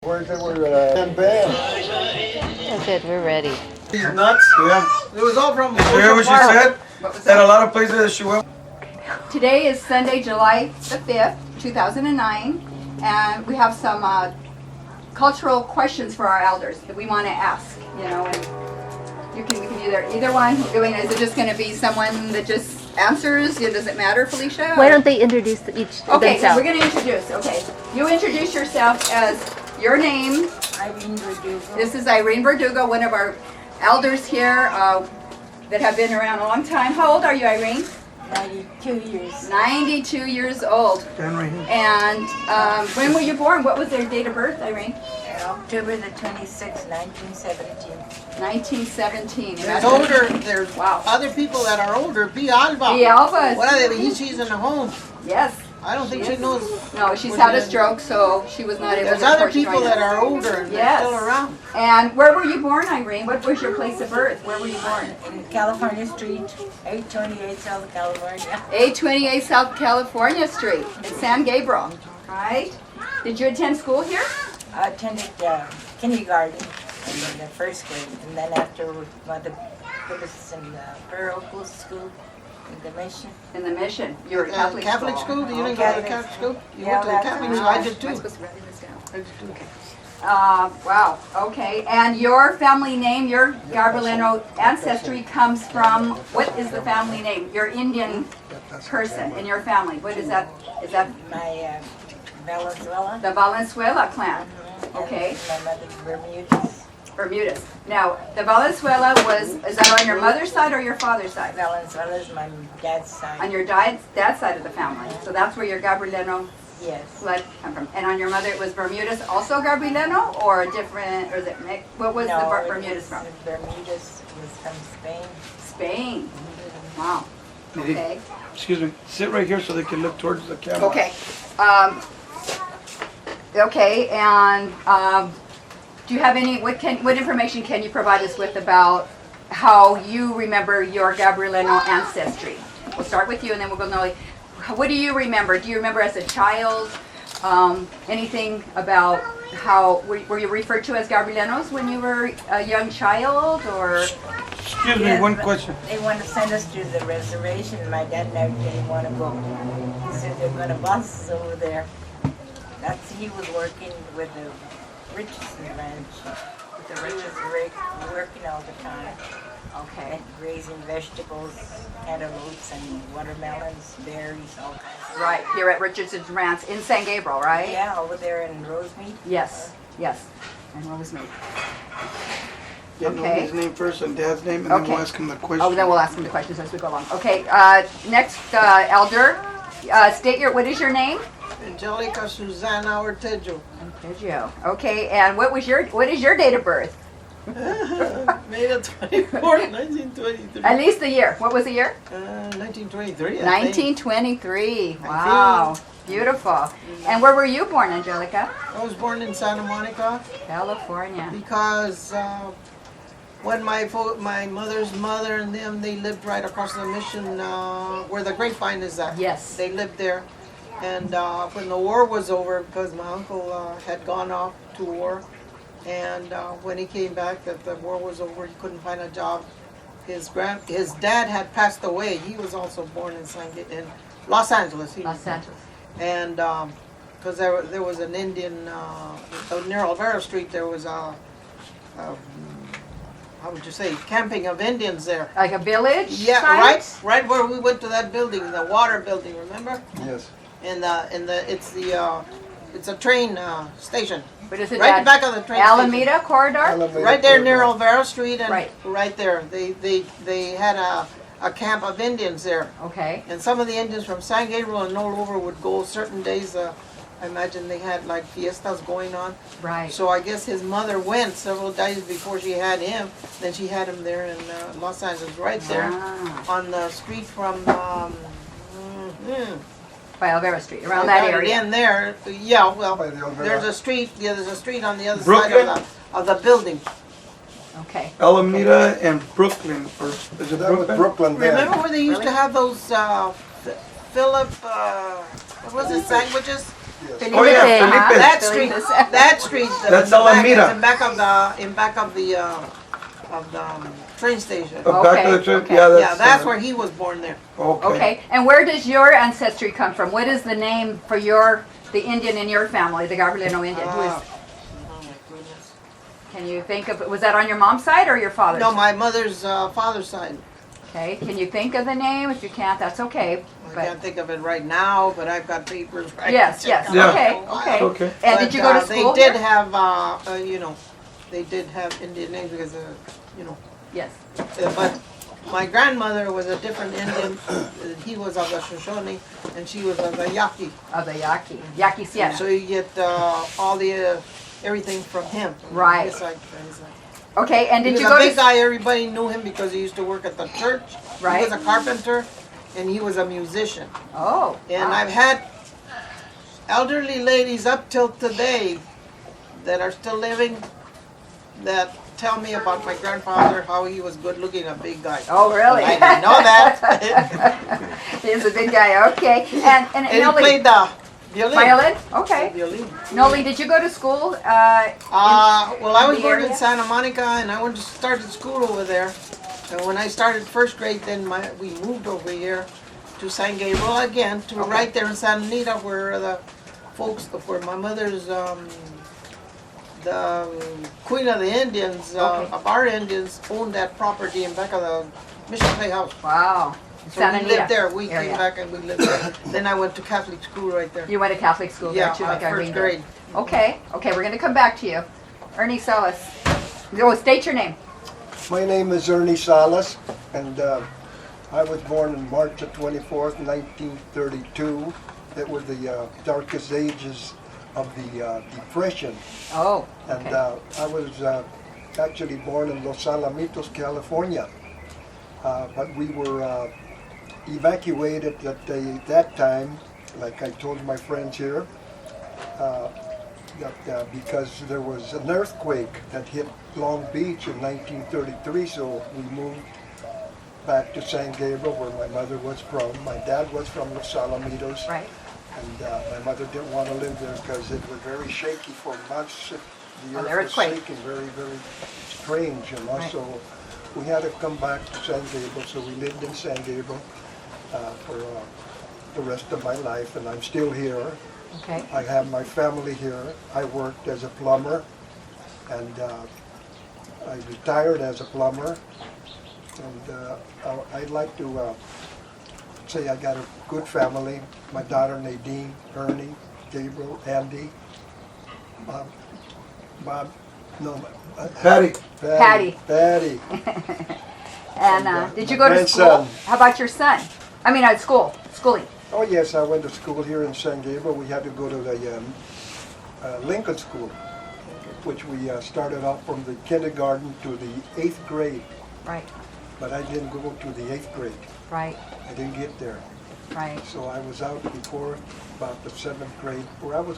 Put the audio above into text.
Where's it? We're and bam. That's it. We're ready. He's nuts. Yeah. It was all from. Did you hear what she said? That a lot of places that she went. Today is Sunday, July the 5th, 2009, and we have some cultural questions for our elders that we want to ask, you know, and we can either one. I mean, is it just going to be someone that just answers? Does it matter, Felicia? Why don't they introduce each Okay, themselves? we're going to introduce. Okay, you introduce yourself as your name. Irene Verdugo. This is Irene Verdugo, one of our elders here that have been around a long time. How old are you, Irene? 92 years. 92 years old. And when were you born? What was their date of birth, Irene? October the 26th, 1917. 1917. There's older, there's Wow. other people that are older. P. Alba. P. Alba. What are they? She's in a home. Yes. I don't think she knows. No, she's had a stroke, so she was not able There's to. other people that are older and Yes. they're still around. And where were you born, Irene? What was your place of birth? Where were you born? In California Street, 828 South California. 828 South California Street in San Gabriel. Right? Did you attend school here? I attended kindergarten and then the first grade. And then after Mother put us in the parochial school in the mission. In the mission. You were at Catholic, Catholic school? You didn't go to the Catholic school? You Yeah, went to the that's Catholic right. school? I did Am I too. supposed to write this down? I did too. Wow, okay. And your family name, your Gabrielino ancestry comes from, what is the family name? Your Indian person in your family. What is that? Is that My Valenzuela. the Valenzuela clan? Okay, And my mother's Bermudez. Bermudez. Now, the Valenzuela is that on your mother's side or your father's side? Valenzuela is my dad's On side. your dad's side of the family. So that's where your Gabrielino Yes. blood come from. And on your mother, it was Bermudez, also Gabrielino, or a different, or is it mixed? What was No, the it Bermudez was- from? Bermudez was from Spain. Spain. Wow. Okay. Excuse me. Sit right here so they can look towards the camera. Okay. Okay, and do you have any, what information can you provide us with about how you remember your Gabrielino ancestry? We'll start with you and then we'll go Noli. What do you remember? Do you remember as a child anything about how, were you referred to as Gabrielenos when you were a young child, or? Excuse me, Yes, one but question. They want to send us to the reservation. My dad never didn't want to go. He said they're going to bus us over there. He was working with the Richardson Ranch. He was working all the time. Okay. Raising vegetables, cantaloupes and watermelons, berries, all kinds. Right, here at Richardson's Ranch in San Gabriel, right? Yeah, over there in Rosemead. Yes, yes. And Rosemead. Yeah, Okay. his name first and dad's name, and then Okay. we'll ask him the question. Oh, then we'll ask him the questions as we go along. Okay, next elder, state what is your name? Angelica Susana Ortejo. Sergio. Okay, and what is your date of birth? Made it 24th, 1923. At least the year. What was the year? 1923. I think. 1923. Wow, beautiful. And where were you born, Angelica? I was born in Santa Monica California. because when my mother's mother and them, they lived right across the mission where the grapevine is at. Yes. They lived there. And when the war was over, because my uncle had gone off to war, and when he came back, that the war was over, he couldn't find a job. His dad had passed away. He was also born in Los Angeles. Los Angeles. And because there was an Indian near Alvaro Street, there was a how would you say, camping of Indians there. Like a village? Yeah, site? right where we went to that building, the water building. Remember? Yes. It's a train station. What is it? Right at in the back of the train Alameda Corridor? Alameda Right there near Corridor. Alvaro Street and Right. there. They had a camp of Indians there. Okay. And some of the Indians from San Gabriel and all over would go certain days. I imagine they had like fiestas going on. Right. So I guess his mother went several days before she had him. Then she had him there in Los Angeles, right there Ah. on the street from By Alvaro Street, around that area. In there, yeah. Well, By the Alvaro. there's a street. Yeah, there's a street on the other Brooklyn? side of the building. Okay. Alameda and Brooklyn, or is it That was Brooklyn? Brooklyn then. Remember where they used Really? to have those Philip? What was it? Sandwiches. Felipe. Oh, yeah, Uh-huh. Felipe. That Felipe. street, that street, That's the back, Alameda. in back of the train station. Back of the Okay, trip, okay. yeah, Yeah, that's where he was born there. Okay. Okay, and where does your ancestry come from? What is the name for the Indian in your family, the Gabrielino Indian? Who is? Oh my goodness. Can you think of? Was that on your mom's side or your father's? No, my mother's father's side. Okay, can you think of the name? If you can't, that's okay. I But can't think of it right now, but I've got papers right. yes, yes, Yeah. okay, okay. Okay. And did you go to school? They did here? have, they did have Indian names because, Yes. but my grandmother was a different Indian. He was of the Shoshone and she was of the Yaqui. Of the Yaqui, Yaqui Sierra. So you get all the, everything from him. Right. His side. Okay, and He did was you a go big to? guy, everybody knew him because he used to work at the church. Right. He was a carpenter and he was a musician. Oh. And wow. I've had elderly ladies up till today that are still living that tell me about my grandfather, how he was good looking, a big guy. Oh, really? I didn't know that. He's a big guy. Okay. And And he Noli, played the violin. violin. Okay. Violin. Noli, did you go to school? Well, I was the born in area? Santa Monica, and I went to started school over there. And when I started first grade, then we moved over here to San Gabriel again, to Okay. right there in Santa Anita, where the folks, where my mother's, the queen of the Indians, Okay. of our Indians, owned that property in back of the Mission Playhouse. Wow. So Santa we Anita lived there. We area. came back and we lived there. Then I went to Catholic school right there. You went to Catholic school Yeah, there too, like first Irene did. grade. Okay. Okay, we're gonna come back to you. Ernie Salas. Oh, state your name. My name is Ernie Salas, and I was born on March the 24th, 1932. It were the darkest ages of the Depression. Oh. And I was actually born in Los Alamitos, California. But we were evacuated at that time, like I told my friends here, because there was an earthquake that hit Long Beach in 1933, so we moved back to San Gabriel, where my mother was from. My dad was from Los Alamitos. Right. And my mother didn't want to live there because it was very shaky for months. The Oh, the earth was earthquake. shaking, very, very strange, you know. Right. So we had to come back to San Gabriel. So we lived in San Gabriel for the rest of my life, and I'm still here. Okay. I have my family here. I worked as a plumber, and I retired as a plumber. And I'd like to say I got a good family. My daughter Nadine, Ernie, Gabriel, Andy, Bob, no, Patty. Patty. Patty. And did you my go to school? grandson. How about your son? I mean, at schooling. Oh yes, I went to school here in San Gabriel. We had to go to the Lincoln School, which we started off from the kindergarten to the 8th grade. Right. But I didn't go to the 8th grade. Right. I didn't get there. Right. So I was out before about the 7th grade, where I was